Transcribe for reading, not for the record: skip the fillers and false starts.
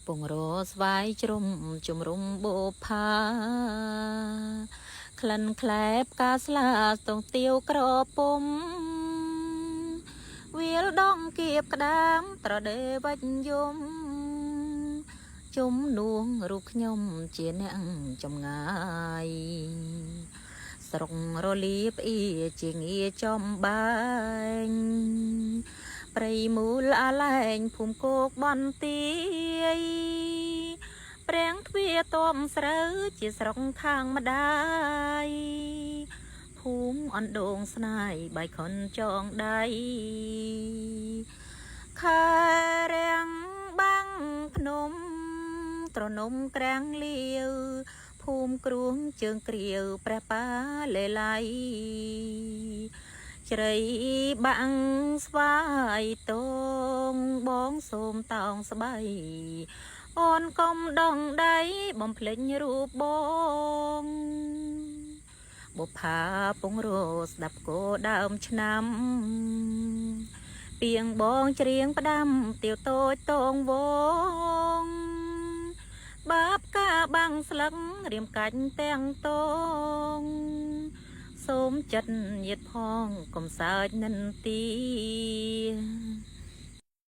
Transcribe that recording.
ពងរស្វាយជ្រុំជំរុំបូផាក្លិនក្លែបកាស្លាស្ទងទាវក្រពុំវាលដងគៀបក្តាមត្រដេវិញ្យំជុំនួងរូបខ្ញុំជាអ្នកចំងាយស្រុករលីបអ៊ីជាងារចំបែងព្រៃមូលអាឡែងភូមិគោកបន្ទាយប្រាំងទ្វារតមស្រូវជាស្រុកខាងម្ដាយភូមិអណ្ដូងស្នាយបាយខុនចងដៃខែរាំងបាំងភ្នំត្រនំក្រាំងលាវភូមិគ្រួងជើងគ្រាវព្រះប៉ាលេឡៃជ្រៃបាំងស្វាយតងបងសូមតោងស្បៃអូនកុំដងដៃបំភ្លេចរូបបងបុប្ផាពងរស្ដាប់គោដើមឆ្នាំពីងបងច្រៀងផ្ដាំទាវតូចតងវងបាបកាបាំងស្លឹករៀមកាច់ទាំងតងសូមចិត្តញាតផងកំសើចនិន្ទា